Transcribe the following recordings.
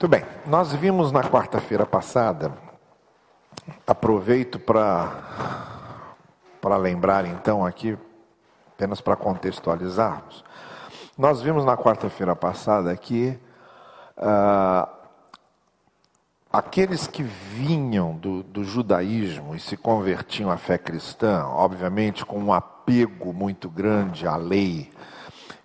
Muito bem, nós vimos na quarta-feira passada, aproveito para lembrar então aqui, apenas para contextualizarmos, nós vimos na quarta-feira passada que aqueles que vinham do judaísmo e se convertiam à fé cristã, obviamente com um apego muito grande à lei,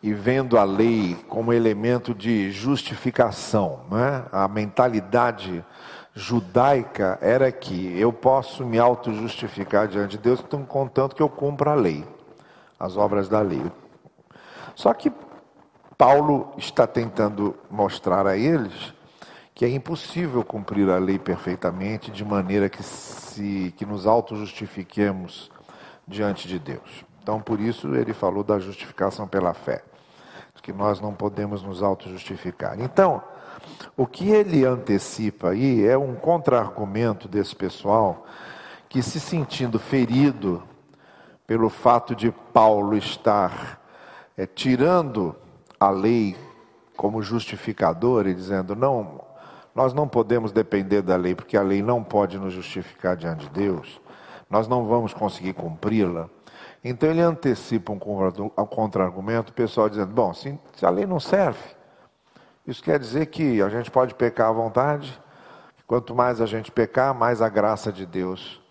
e vendo a lei como elemento de justificação, né? A mentalidade judaica era que eu posso me auto-justificar diante de Deus, contanto que eu cumpra a lei, as obras da lei. Só que Paulo está tentando mostrar a eles que é impossível cumprir a lei perfeitamente de maneira que nos auto-justifiquemos diante de Deus. Então, por isso, ele falou da justificação pela fé, que nós não podemos nos auto-justificar. Então, o que ele antecipa aí é um contra-argumento desse pessoal que, se sentindo ferido pelo fato de Paulo estar tirando a lei como justificador e dizendo, não, nós não podemos depender da lei, porque a lei não pode nos justificar diante de Deus, nós não vamos conseguir cumpri-la. Então ele antecipa um contra-argumento, o pessoal dizendo, bom, se a lei não serve, isso quer dizer que a gente pode pecar à vontade, quanto mais a gente pecar, mais a graça de Deus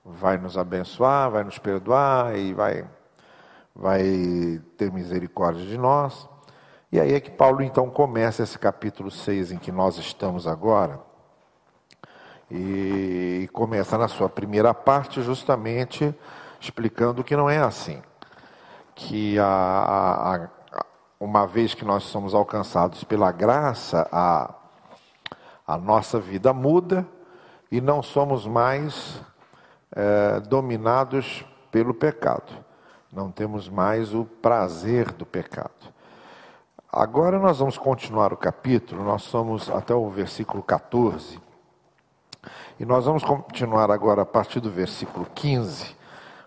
vai nos abençoar, vai nos perdoar e vai ter misericórdia de nós. E aí é que Paulo então começa esse capítulo 6 em que nós estamos agora, e começa na sua primeira parte justamente explicando que não é assim, que uma vez que nós somos alcançados pela graça, a nossa vida muda e não somos mais dominados pelo pecado, não temos mais o prazer do pecado. Agora nós vamos continuar o capítulo, nós somos até o versículo 14, e nós vamos continuar agora a partir do versículo 15,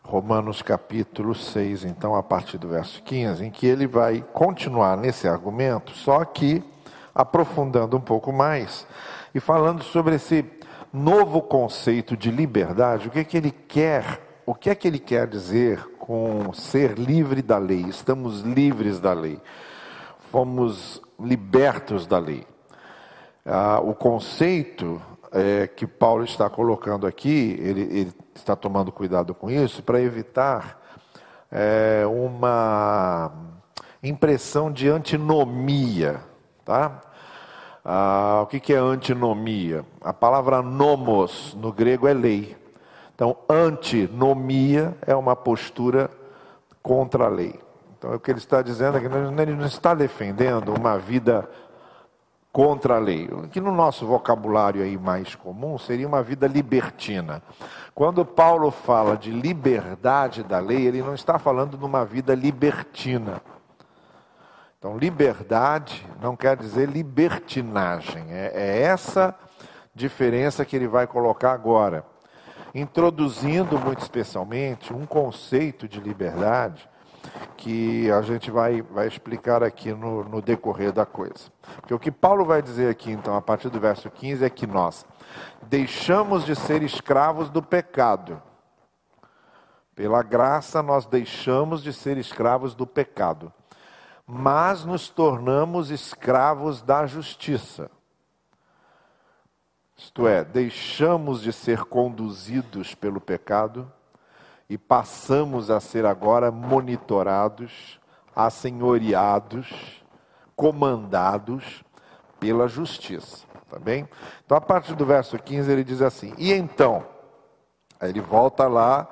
Romanos capítulo 6, então a partir do verso 15, em que ele vai continuar nesse argumento, só que aprofundando um pouco mais, e falando sobre esse novo conceito de liberdade, o que é que ele quer dizer com ser livre da lei, estamos livres da lei. Fomos libertos da lei. O conceito que Paulo está colocando aqui, ele está tomando cuidado com isso, para evitar uma impressão de antinomia. Tá? O que é antinomia? A palavra nomos no grego é lei. Então, antinomia é uma postura contra a lei. Então, o que ele está dizendo é que ele não está defendendo uma vida contra a lei, que no nosso vocabulário aí mais comum seria uma vida libertina. Quando Paulo fala de liberdade da lei, ele não está falando de uma vida libertina. Então, liberdade não quer dizer libertinagem. É essa diferença que ele vai colocar agora, introduzindo muito especialmente um conceito de liberdade que a gente vai explicar aqui no decorrer da coisa. Porque o que Paulo vai dizer aqui, então, a partir do verso 15, é que nós deixamos de ser escravos do pecado. Pela graça, nós deixamos de ser escravos do pecado, mas nos tornamos escravos da justiça. Isto é, deixamos de ser conduzidos pelo pecado e passamos a ser agora monitorados, assenhoreados, comandados pela justiça. Tá bem? Então, a partir do verso 15, ele diz assim, e então, aí ele volta lá,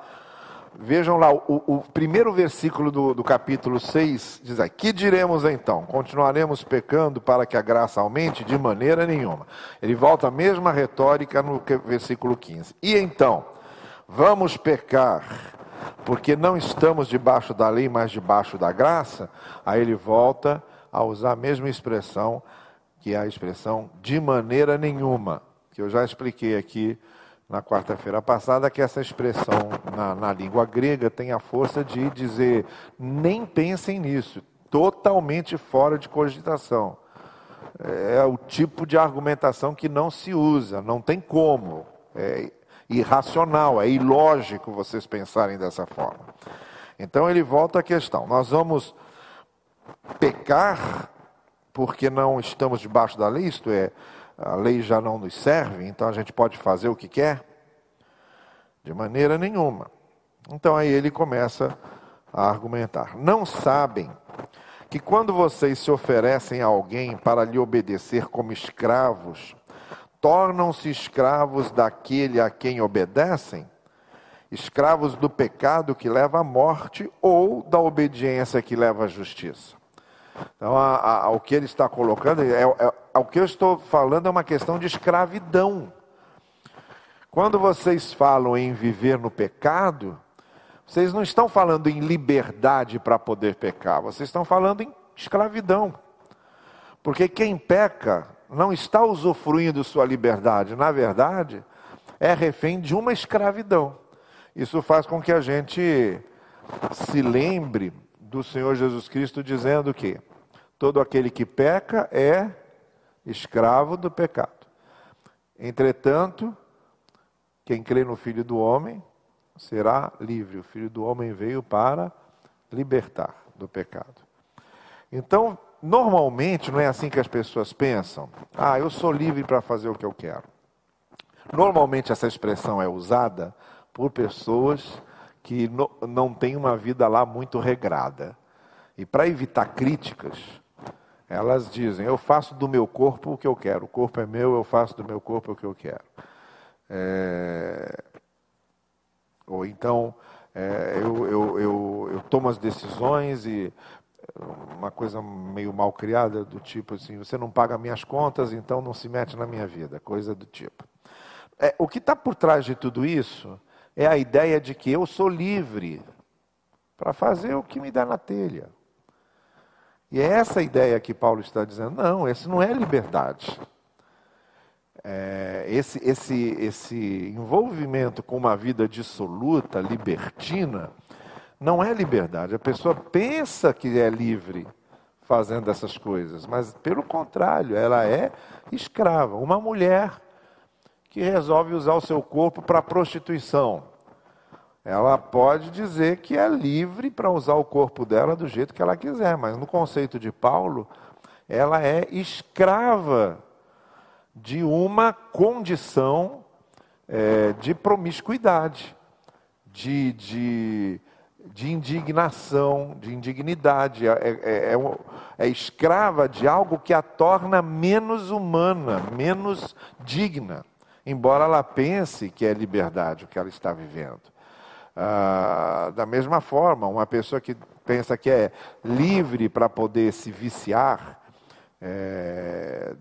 vejam lá, o primeiro versículo do capítulo 6, diz aí, que diremos então? Continuaremos pecando para que a graça aumente? De maneira nenhuma. Ele volta a mesma retórica no versículo 15. E então, vamos pecar porque não estamos debaixo da lei, mas debaixo da graça? Aí ele volta a usar a mesma expressão, que é a expressão de maneira nenhuma, que eu já expliquei aqui na quarta-feira passada, que essa expressão na língua grega tem a força de dizer, nem pensem nisso, totalmente fora de cogitação. é o tipo de argumentação que não se usa, não tem como. É irracional, é ilógico vocês pensarem dessa forma. Então ele volta à questão. Nós vamos pecar porque não estamos debaixo da lei, isto é, a lei já não nos serve, então a gente pode fazer o que quer? De maneira nenhuma. Então aí ele começa a argumentar. Não sabem que quando vocês se oferecem a alguém para lhe obedecer como escravos, tornam-se escravos daquele a quem obedecem? Escravos do pecado que leva à morte ou da obediência que leva à justiça? Então, o que ele está colocando, o que eu estou falando é uma questão de escravidão. Quando vocês falam em viver no pecado, vocês não estão falando em liberdade para poder pecar, vocês estão falando em escravidão. Porque quem peca não está usufruindo sua liberdade, na verdade, é refém de uma escravidão. Isso faz com que a gente se lembre do Senhor Jesus Cristo dizendo que todo aquele que peca é escravo do pecado. Entretanto, quem crê no Filho do Homem será livre. O Filho do Homem veio para libertar do pecado. Então, normalmente, não é assim que as pessoas pensam. Eu sou livre para fazer o que eu quero. Normalmente, essa expressão é usada por pessoas que não têm uma vida lá muito regrada. E para evitar críticas, elas dizem, eu faço do meu corpo o que eu quero. O corpo é meu, eu faço do meu corpo o que eu quero. Ou então, eu tomo as decisões e uma coisa meio mal criada, do tipo assim, você não paga minhas contas, então não se mete na minha vida, coisa do tipo. O que está por trás de tudo isso é a ideia de que eu sou livre para fazer o que me dá na telha. E é essa a ideia que Paulo está dizendo. Não, esse não é liberdade. Esse envolvimento com uma vida dissoluta, libertina, não é liberdade. A pessoa pensa que é livre fazendo essas coisas, mas pelo contrário, ela é escrava. Uma mulher que resolve usar o seu corpo para prostituição, ela pode dizer que é livre para usar o corpo dela do jeito que ela quiser, mas no conceito de Paulo, ela é escrava de uma condição de promiscuidade, de indignação, de indignidade. É escrava de algo que a torna menos humana, menos digna, embora ela pense que é liberdade o que ela está vivendo. Da mesma forma, uma pessoa que pensa que é livre para poder se viciar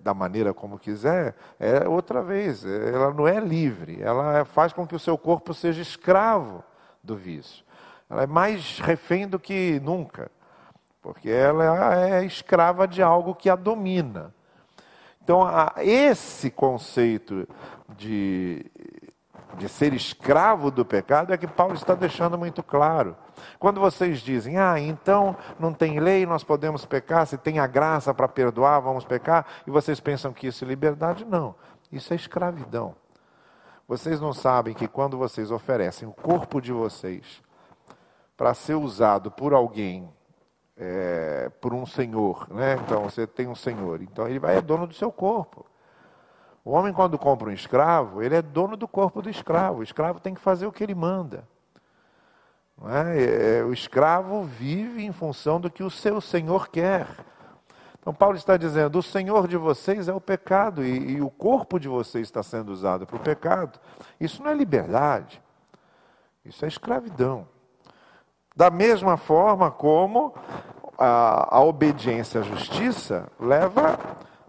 da maneira como quiser, outra vez, ela não é livre, ela faz com que o seu corpo seja escravo do vício. Ela é mais refém do que nunca, porque ela é escrava de algo que a domina. Então, esse conceito de ser escravo do pecado é que Paulo está deixando muito claro. Quando vocês dizem, então não tem lei, nós podemos pecar, se tem a graça para perdoar, vamos pecar, e vocês pensam que isso é liberdade, não. Isso é escravidão. Vocês não sabem que quando vocês oferecem o corpo de vocês para ser usado por alguém, por um senhor, né? Então você tem um senhor, então ele é dono do seu corpo. O homem, quando compra um escravo, ele é dono do corpo do escravo. O escravo tem que fazer o que ele manda. Não é? O escravo vive em função do que o seu senhor quer. Então Paulo está dizendo, o senhor de vocês é o pecado, e o corpo de vocês está sendo usado para o pecado. Isso não é liberdade, isso é escravidão. Da mesma forma como a obediência à justiça leva...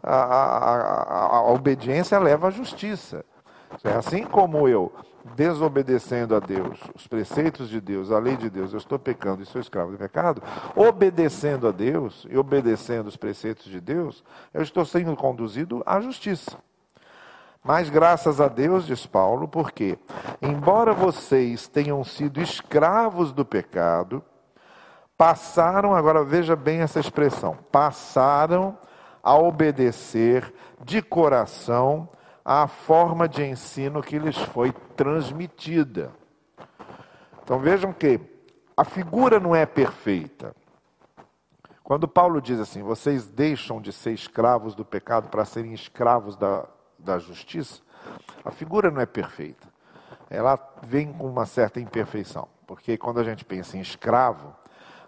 A obediência leva à justiça. Assim como eu, desobedecendo a Deus, os preceitos de Deus, a lei de Deus, eu estou pecando e sou escravo do pecado, obedecendo a Deus e obedecendo os preceitos de Deus, eu estou sendo conduzido à justiça. Mas graças a Deus, diz Paulo, porque, embora vocês tenham sido escravos do pecado, passaram, agora veja bem essa expressão, passaram a obedecer de coração à forma de ensino que lhes foi transmitida. Então vejam que a figura não é perfeita. Quando Paulo diz assim, vocês deixam de ser escravos do pecado para serem escravos da justiça, a figura não é perfeita. Ela vem com uma certa imperfeição. Porque quando a gente pensa em escravo,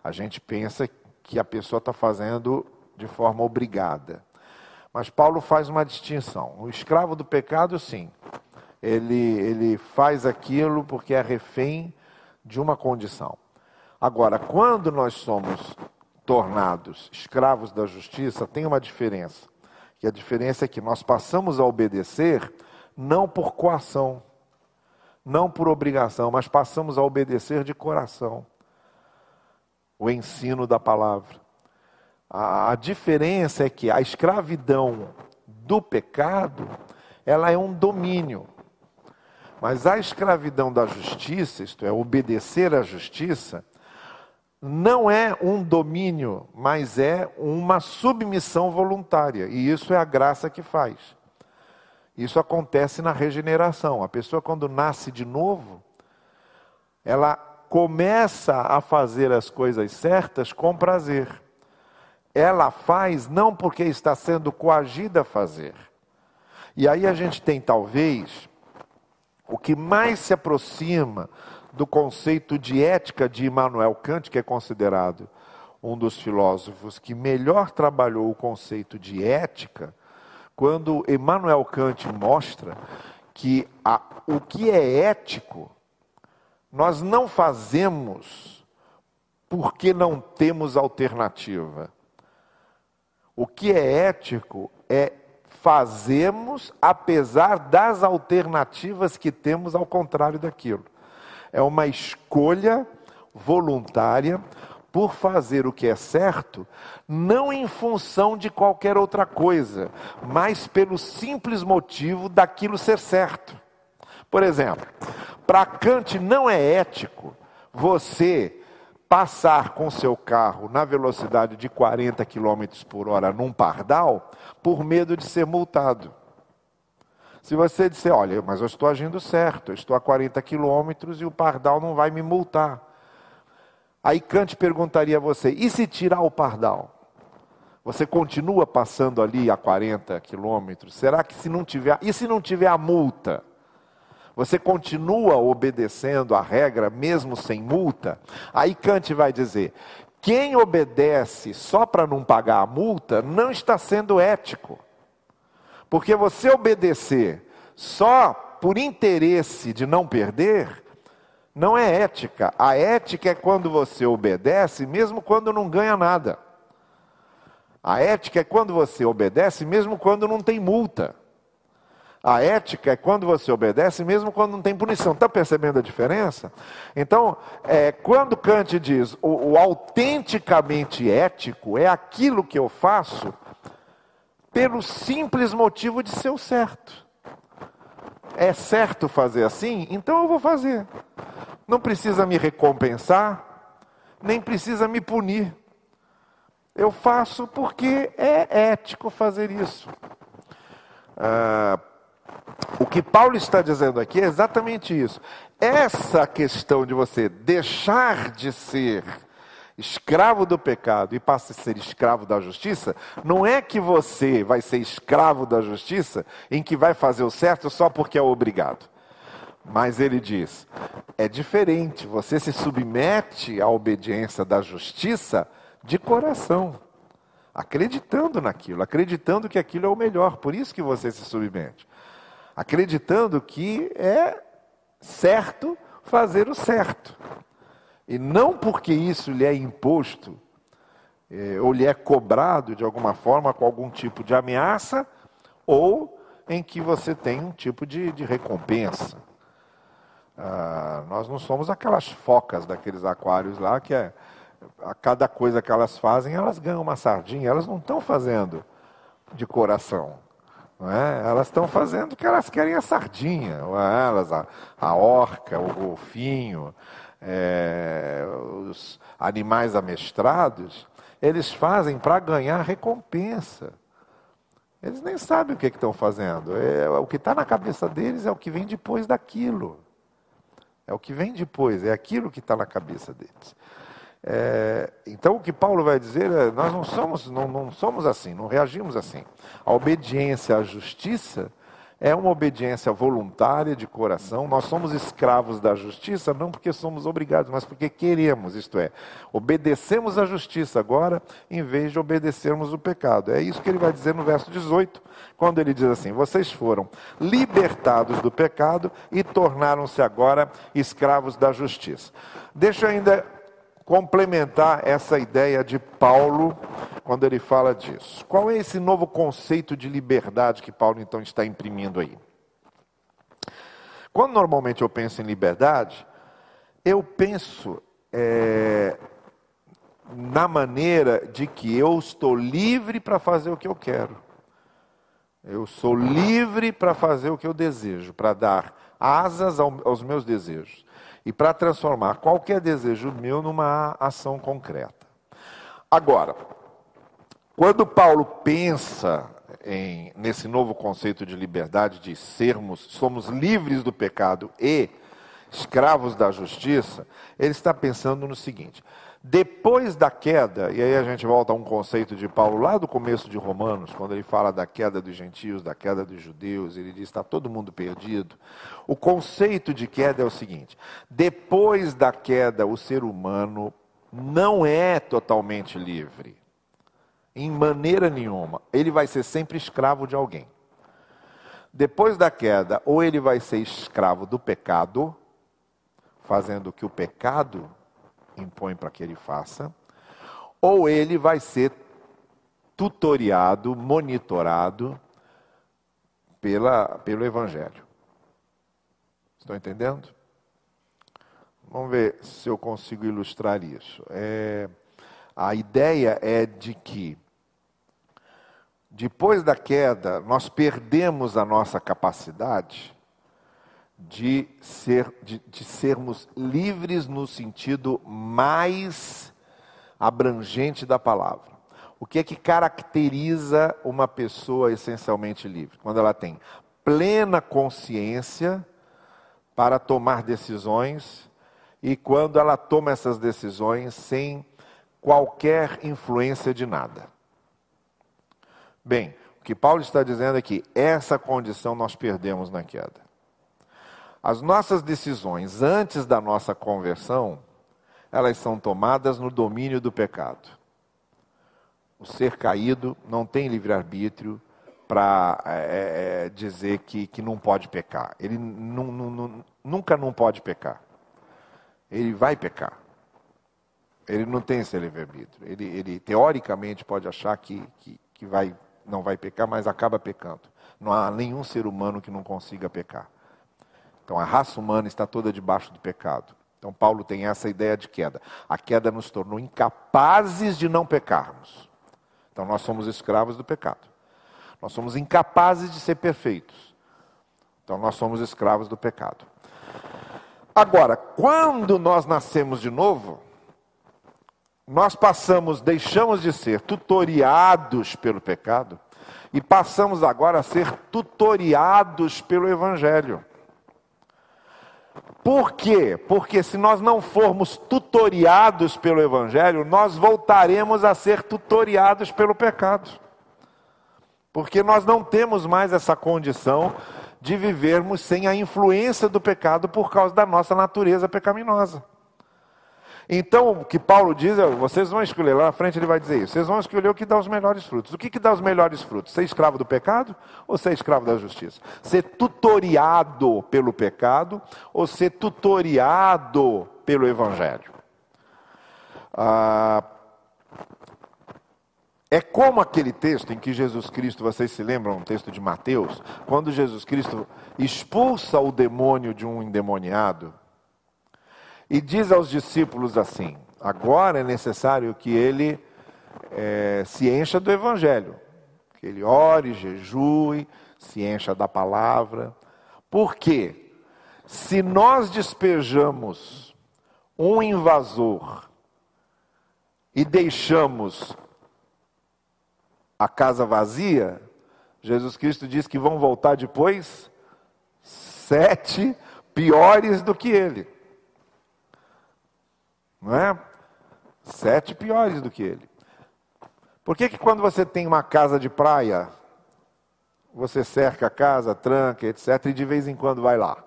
a gente pensa que a pessoa está fazendo de forma obrigada. Mas Paulo faz uma distinção. O escravo do pecado, sim, ele faz aquilo porque é refém de uma condição. Agora, quando nós somos tornados escravos da justiça, tem uma diferença. E a diferença é que nós passamos a obedecer não por coação, não por obrigação, mas passamos a obedecer de coração o ensino da palavra. A diferença é que a escravidão do pecado, ela é um domínio. Mas a escravidão da justiça, isto é, obedecer à justiça, não é um domínio, mas é uma submissão voluntária. E isso é a graça que faz. Isso acontece na regeneração. A pessoa, quando nasce de novo, ela começa a fazer as coisas certas com prazer. Ela faz não porque está sendo coagida a fazer. E aí a gente tem, talvez, o que mais se aproxima do conceito de ética de Immanuel Kant, que é considerado um dos filósofos que melhor trabalhou o conceito de ética, quando Immanuel Kant mostra que o que é ético, nós não fazemos porque não temos alternativa. O que é ético é fazemos apesar das alternativas que temos ao contrário daquilo. É uma escolha voluntária por fazer o que é certo, não em função de qualquer outra coisa, mas pelo simples motivo daquilo ser certo. Por exemplo, para Kant não é ético você passar com seu carro na velocidade de 40 km por hora num pardal por medo de ser multado. Se você disser, olha, mas eu estou agindo certo, eu estou a 40 quilômetros e o pardal não vai me multar. Aí Kant perguntaria a você, e se tirar o pardal? Você continua passando ali a 40 quilômetros? Será que se não tiver a multa? Você continua obedecendo a regra mesmo sem multa? Aí Kant vai dizer, quem obedece só para não pagar a multa não está sendo ético. Porque você obedecer só por interesse de não perder, não é ética. A ética é quando você obedece, mesmo quando não ganha nada. A ética é quando você obedece, mesmo quando não tem multa. A ética é quando você obedece, mesmo quando não tem punição. Está percebendo a diferença? Então, quando Kant diz, o autenticamente ético é aquilo que eu faço pelo simples motivo de ser o certo. É certo fazer assim? Então eu vou fazer. Não precisa me recompensar, nem precisa me punir. Eu faço porque é ético fazer isso. O que Paulo está dizendo aqui é exatamente isso. Essa questão de você deixar de ser escravo do pecado e passa a ser escravo da justiça, não é que você vai ser escravo da justiça em que vai fazer o certo só porque é obrigado. Mas ele diz, é diferente, você se submete à obediência da justiça de coração, acreditando naquilo, acreditando que aquilo é o melhor, por isso que você se submete. Acreditando que é certo fazer o certo. E não porque isso lhe é imposto, ou lhe é cobrado de alguma forma com algum tipo de ameaça, ou em que você tem um tipo de recompensa. Nós não somos aquelas focas daqueles aquários lá, que a cada coisa que elas fazem, elas ganham uma sardinha, elas não estão fazendo de coração. Não é? Elas estão fazendo o que elas querem a sardinha, a orca, o golfinho, os animais amestrados, eles fazem para ganhar recompensa. Eles nem sabem o que estão fazendo. O que está na cabeça deles é o que vem depois daquilo. É o que vem depois, é aquilo que está na cabeça deles. Então o que Paulo vai dizer é, nós não somos assim, não reagimos assim. A obediência à justiça é uma obediência voluntária de coração. Nós somos escravos da justiça, não porque somos obrigados, mas porque queremos, isto é, obedecemos à justiça agora, em vez de obedecermos o pecado. É isso que ele vai dizer no verso 18, quando ele diz assim: vocês foram libertados do pecado e tornaram-se agora escravos da justiça. Deixa eu ainda complementar essa ideia de Paulo quando ele fala disso. Qual é esse novo conceito de liberdade que Paulo então está imprimindo aí? Quando normalmente eu penso em liberdade, eu penso na maneira de que eu estou livre para fazer o que eu quero. Eu sou livre para fazer o que eu desejo, para dar asas aos meus desejos. E para transformar qualquer desejo meu numa ação concreta. Agora, quando Paulo pensa nesse novo conceito de liberdade, de somos livres do pecado e escravos da justiça, ele está pensando no seguinte: depois da queda, e aí a gente volta a um conceito de Paulo lá do começo de Romanos, quando ele fala da queda dos gentios, da queda dos judeus, ele diz: está todo mundo perdido. O conceito de queda é o seguinte: depois da queda, o ser humano não é totalmente livre, em maneira nenhuma. Ele vai ser sempre escravo de alguém. Depois da queda, ou ele vai ser escravo do pecado, fazendo o que o pecado impõe para que ele faça, ou ele vai ser tutoriado, monitorado pelo Evangelho. Estão entendendo? Vamos ver se eu consigo ilustrar isso. A ideia é de que, depois da queda, nós perdemos a nossa capacidade de sermos livres no sentido mais abrangente da palavra. O que é que caracteriza uma pessoa essencialmente livre? Quando ela tem plena consciência para tomar decisões e quando ela toma essas decisões sem qualquer influência de nada. Bem, o que Paulo está dizendo é que essa condição nós perdemos na queda. As nossas decisões antes da nossa conversão, elas são tomadas no domínio do pecado. O ser caído não tem livre-arbítrio para dizer que não pode pecar. Ele nunca não pode pecar. Ele vai pecar. Ele não tem esse livre-arbítrio. Ele teoricamente pode achar que não vai pecar, mas acaba pecando. Não há nenhum ser humano que não consiga pecar. Então a raça humana está toda debaixo do pecado. Então Paulo tem essa ideia de queda. A queda nos tornou incapazes de não pecarmos. Então nós somos escravos do pecado. Nós somos incapazes de ser perfeitos. Então nós somos escravos do pecado. Agora, quando nós nascemos de novo, nós deixamos de ser tutoriados pelo pecado e passamos agora a ser tutoriados pelo Evangelho. Por quê? Porque se nós não formos tutoriados pelo Evangelho, nós voltaremos a ser tutoriados pelo pecado. Porque nós não temos mais essa condição de vivermos sem a influência do pecado por causa da nossa natureza pecaminosa. Então, o que Paulo diz é, vocês vão escolher, lá na frente ele vai dizer isso, vocês vão escolher o que dá os melhores frutos. O que dá os melhores frutos? Ser escravo do pecado ou ser escravo da justiça? Ser tutoriado pelo pecado ou ser tutoriado pelo Evangelho? É como aquele texto em que Jesus Cristo, vocês se lembram, um texto de Mateus, quando Jesus Cristo expulsa o demônio de um endemoniado, e diz aos discípulos assim: agora é necessário que ele se encha do Evangelho, que ele ore, jejue, se encha da palavra. Por quê? Se nós despejamos um invasor e deixamos a casa vazia, Jesus Cristo diz que vão voltar depois 7 piores do que ele. Não é? 7 piores do que ele. Por que quando você tem uma casa de praia, você cerca a casa, tranca, etc., e de vez em quando vai lá?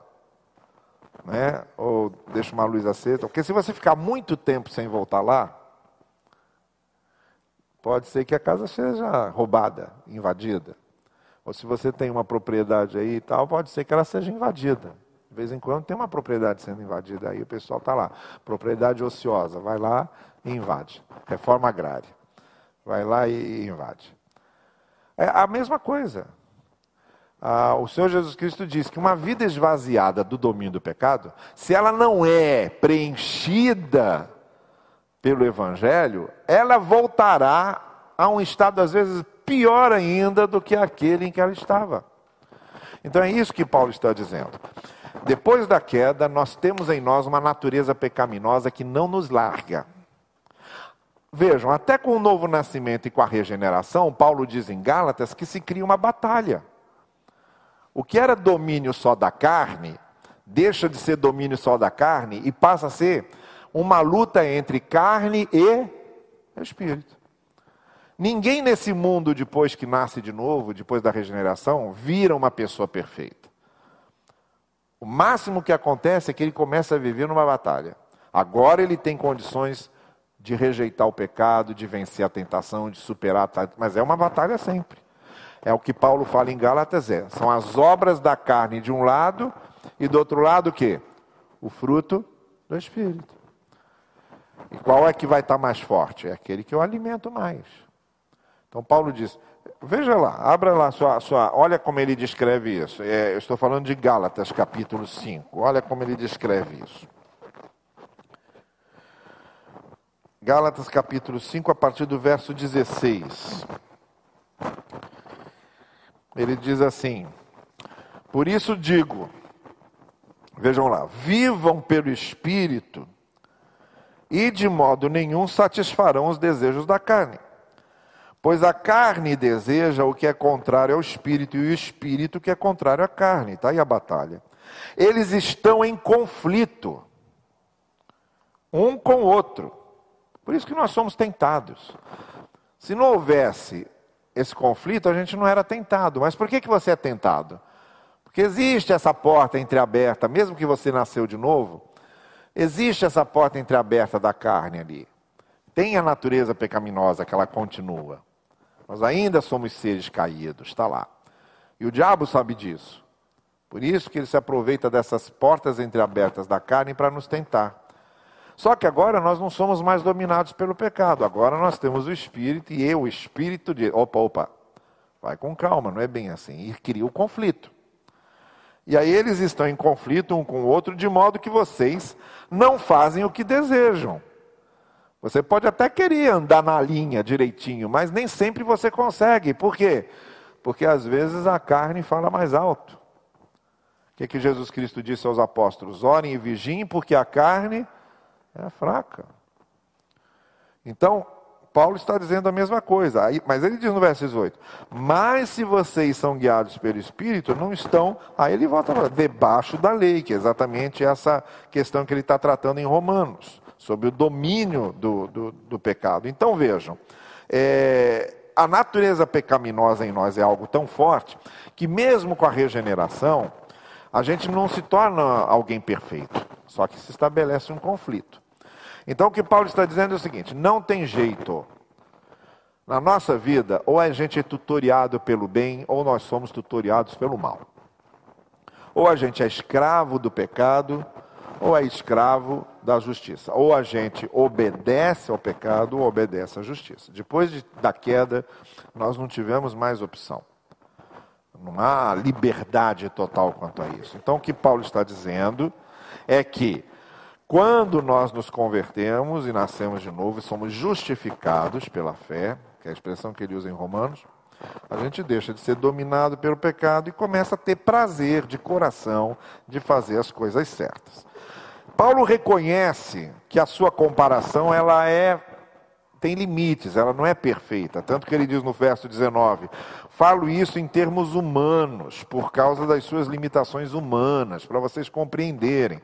Né? Ou deixa uma luz acesa? Porque se você ficar muito tempo sem voltar lá, pode ser que a casa seja roubada, invadida. Ou se você tem uma propriedade aí e tal, pode ser que ela seja invadida. De vez em quando tem uma propriedade sendo invadida aí, o pessoal está lá. Propriedade ociosa, vai lá e invade. Reforma agrária. Vai lá e invade. É a mesma coisa. O Senhor Jesus Cristo diz que uma vida esvaziada do domínio do pecado, se ela não é preenchida pelo Evangelho, ela voltará a um estado, às vezes, pior ainda do que aquele em que ela estava. Então é isso que Paulo está dizendo. Depois da queda, nós temos em nós uma natureza pecaminosa que não nos larga. Vejam, até com o novo nascimento e com a regeneração, Paulo diz em Gálatas que se cria uma batalha. O que era domínio só da carne, deixa de ser domínio só da carne e passa a ser uma luta entre carne e espírito. Ninguém nesse mundo, depois que nasce de novo, depois da regeneração, vira uma pessoa perfeita. O máximo que acontece é que ele começa a viver numa batalha. Agora ele tem condições de rejeitar o pecado, de vencer a tentação, de superar, mas é uma batalha sempre. É o que Paulo fala em Gálatas, são as obras da carne de um lado, e do outro lado o quê? O fruto do Espírito. E qual é que vai estar mais forte? É aquele que eu alimento mais. Então Paulo diz, veja lá, abra lá olha como ele descreve isso. Eu estou falando de Gálatas, capítulo 5. Olha como ele descreve isso. Gálatas, capítulo 5, a partir do verso 16. Ele diz assim, por isso digo, vejam lá, vivam pelo Espírito e de modo nenhum satisfarão os desejos da carne. Pois a carne deseja o que é contrário ao Espírito e o Espírito que é contrário à carne. Está aí a batalha. Eles estão em conflito, um com o outro. Por isso que nós somos tentados. Se não houvesse esse conflito, a gente não era tentado. Mas por que você é tentado? Porque existe essa porta entreaberta, mesmo que você nasceu de novo, existe essa porta entreaberta da carne ali. Tem a natureza pecaminosa que ela continua. Nós ainda somos seres caídos, está lá. E o diabo sabe disso. Por isso que ele se aproveita dessas portas entreabertas da carne para nos tentar. Só que agora nós não somos mais dominados pelo pecado. Agora nós temos o Espírito e o Espírito diz, opa, vai com calma, não é bem assim. E cria o conflito. E aí eles estão em conflito um com o outro, de modo que vocês não fazem o que desejam. Você pode até querer andar na linha direitinho, mas nem sempre você consegue. Por quê? Porque às vezes a carne fala mais alto. O que Jesus Cristo disse aos apóstolos? Orem e vigiem, porque a carne é fraca. Então, Paulo está dizendo a mesma coisa. Mas ele diz no verso 18, mas se vocês são guiados pelo Espírito, não estão, aí ele volta a falar, debaixo da lei, que é exatamente essa questão que ele está tratando em Romanos, sobre o domínio do pecado. Então vejam, a natureza pecaminosa em nós é algo tão forte, que mesmo com a regeneração, a gente não se torna alguém perfeito, só que se estabelece um conflito. Então o que Paulo está dizendo é o seguinte, não tem jeito. Na nossa vida, ou a gente é tutoriado pelo bem, ou nós somos tutoriados pelo mal. Ou a gente é escravo do pecado, ou é escravo da justiça. Ou a gente obedece ao pecado, ou obedece à justiça. Depois da queda, nós não tivemos mais opção. Não há liberdade total quanto a isso. Então o que Paulo está dizendo é que quando nós nos convertemos e nascemos de novo e somos justificados pela fé, que é a expressão que ele usa em Romanos, a gente deixa de ser dominado pelo pecado e começa a ter prazer de coração de fazer as coisas certas. Paulo reconhece que a sua comparação ela tem limites, ela não é perfeita. Tanto que ele diz no verso 19, falo isso em termos humanos, por causa das suas limitações humanas, para vocês compreenderem.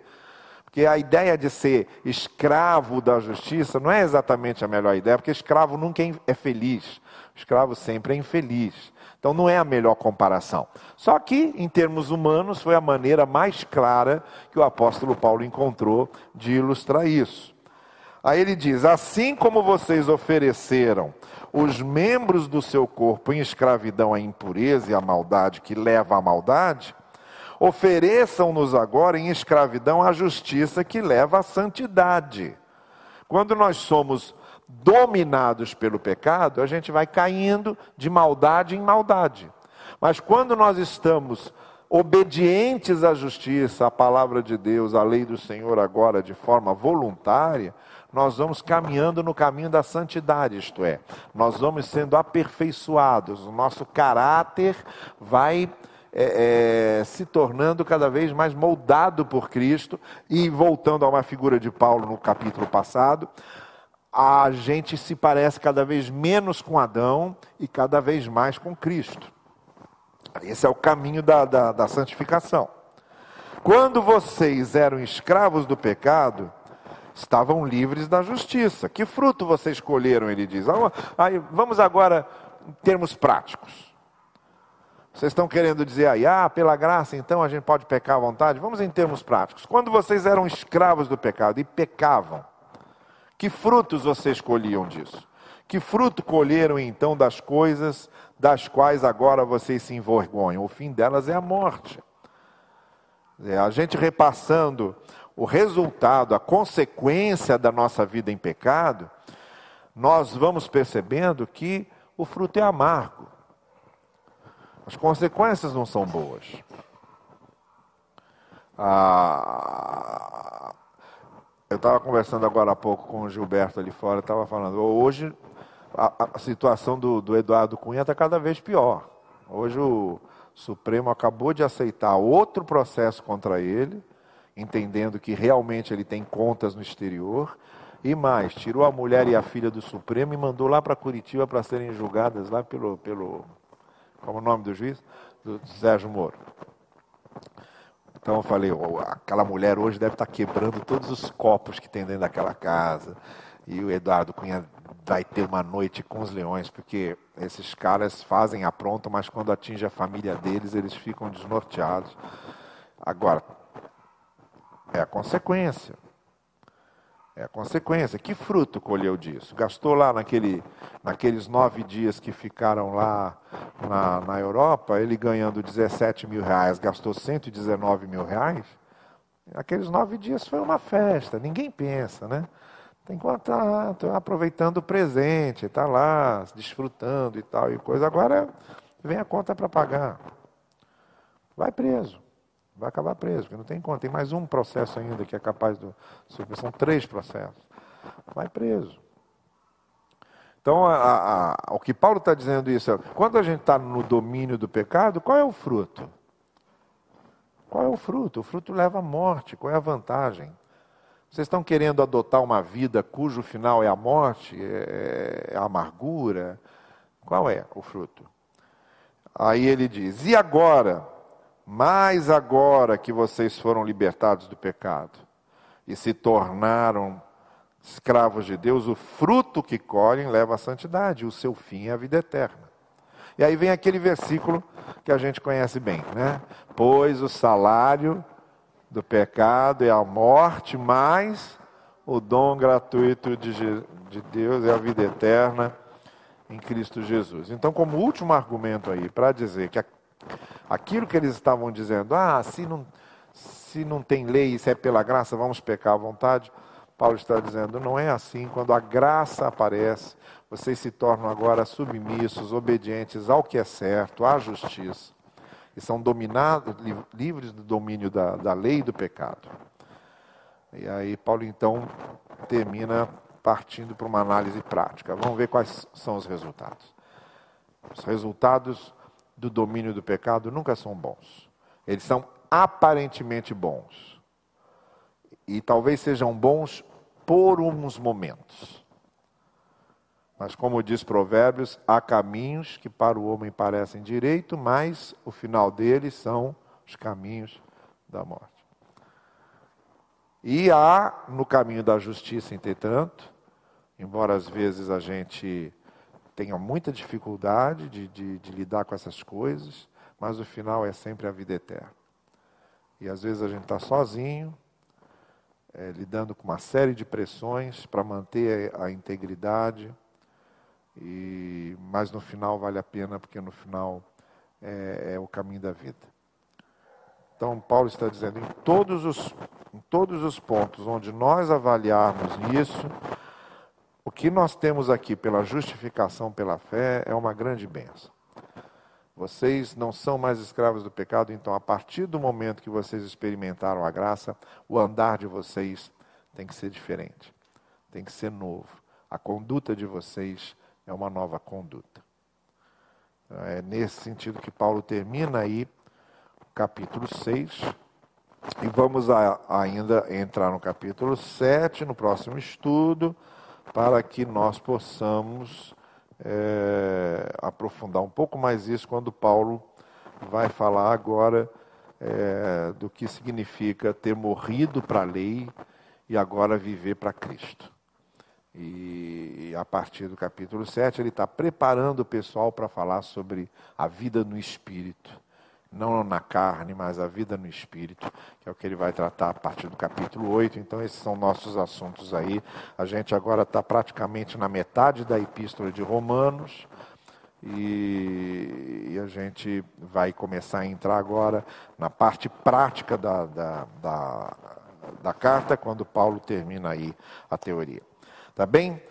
Porque a ideia de ser escravo da justiça não é exatamente a melhor ideia, porque escravo nunca é feliz, o escravo sempre é infeliz. Então não é a melhor comparação. Só que, em termos humanos, foi a maneira mais clara que o apóstolo Paulo encontrou de ilustrar isso. Aí ele diz, assim como vocês ofereceram os membros do seu corpo em escravidão à impureza e à maldade que leva à maldade, ofereçam-nos agora em escravidão à justiça que leva à santidade. Quando nós somos dominados pelo pecado, a gente vai caindo de maldade em maldade. Mas quando nós estamos obedientes à justiça, à palavra de Deus, à lei do Senhor agora de forma voluntária, nós vamos caminhando no caminho da santidade, isto é, nós vamos sendo aperfeiçoados, o nosso caráter vai se tornando cada vez mais moldado por Cristo. E voltando a uma figura de Paulo no capítulo passado, a gente se parece cada vez menos com Adão e cada vez mais com Cristo. Esse é o caminho da santificação. Quando vocês eram escravos do pecado, estavam livres da justiça. Que fruto vocês colheram, ele diz. Aí, vamos agora em termos práticos. Vocês estão querendo dizer aí, pela graça então a gente pode pecar à vontade? Vamos em termos práticos. Quando vocês eram escravos do pecado e pecavam, que frutos vocês colhiam disso? Que fruto colheram então das coisas das quais agora vocês se envergonham? O fim delas é a morte. A gente repassando o resultado, a consequência da nossa vida em pecado, nós vamos percebendo que o fruto é amargo. As consequências não são boas. Eu estava conversando agora há pouco com o Gilberto ali fora, estava falando, hoje a situação do Eduardo Cunha está cada vez pior. Hoje o Supremo acabou de aceitar outro processo contra ele, entendendo que realmente ele tem contas no exterior, e mais, tirou a mulher e a filha do Supremo e mandou lá para Curitiba para serem julgadas lá pelo como é o nome do juiz? Do Sérgio Moro. Então eu falei, aquela mulher hoje deve estar quebrando todos os copos que tem dentro daquela casa. E o Eduardo Cunha vai ter uma noite com os leões, porque esses caras fazem apronto, mas quando atinge a família deles, eles ficam desnorteados. Agora, é a consequência. É a consequência. Que fruto colheu disso? Gastou lá naqueles 9 dias que ficaram lá na Europa, ele ganhando 17 mil reais, gastou 119 mil reais. Aqueles 9 dias foi uma festa, ninguém pensa, né? Tem que estar aproveitando o presente, está lá, desfrutando e tal e coisa. Agora vem a conta para pagar. Vai preso. Vai acabar preso, porque não tem conta. Tem mais um processo ainda que é capaz de... São 3 processos. Vai preso. Então, o que Paulo está dizendo isso é, quando a gente está no domínio do pecado, qual é o fruto? Qual é o fruto? O fruto leva à morte. Qual é a vantagem? Vocês estão querendo adotar uma vida cujo final é a morte, é a amargura? Qual é o fruto? Aí ele diz, e agora... Mas agora que vocês foram libertados do pecado e se tornaram escravos de Deus, o fruto que colhem leva à santidade, o seu fim é a vida eterna. E aí vem aquele versículo que a gente conhece bem, né? Pois o salário do pecado é a morte, mas o dom gratuito de Deus é a vida eterna em Cristo Jesus. Então, como último argumento aí, para dizer que aquilo que eles estavam dizendo, se não tem lei, se é pela graça, vamos pecar à vontade, Paulo está dizendo, não é assim. Quando a graça aparece, vocês se tornam agora submissos, obedientes ao que é certo, à justiça, e são dominados, livres do domínio da lei e do pecado. E aí Paulo então termina partindo para uma análise prática. Vamos ver quais são os resultados. Os resultados do domínio do pecado nunca são bons. Eles são aparentemente bons. E talvez sejam bons por uns momentos. Mas como diz Provérbios, há caminhos que para o homem parecem direito, mas o final deles são os caminhos da morte. E há no caminho da justiça, entretanto, embora às vezes a gente tenha muita dificuldade de lidar com essas coisas, mas o final é sempre a vida eterna. E às vezes a gente está sozinho, lidando com uma série de pressões para manter a integridade, mas no final vale a pena, porque no final é o caminho da vida. Então Paulo está dizendo, em todos os pontos onde nós avaliarmos isso, o que nós temos aqui pela justificação pela fé é uma grande bênção. Vocês não são mais escravos do pecado, então a partir do momento que vocês experimentaram a graça, o andar de vocês tem que ser diferente, tem que ser novo. A conduta de vocês é uma nova conduta. É nesse sentido que Paulo termina aí o capítulo 6, e vamos ainda entrar no capítulo 7, no próximo estudo, para que nós possamos aprofundar um pouco mais isso, quando Paulo vai falar agora do que significa ter morrido para a lei e agora viver para Cristo. E a partir do capítulo 7, ele está preparando o pessoal para falar sobre a vida no Espírito. Não na carne, mas a vida no Espírito, que é o que ele vai tratar a partir do capítulo 8. Então, esses são nossos assuntos aí. A gente agora está praticamente na metade da Epístola de Romanos, e a gente vai começar a entrar agora na parte prática da carta, quando Paulo termina aí a teoria. Tá bem?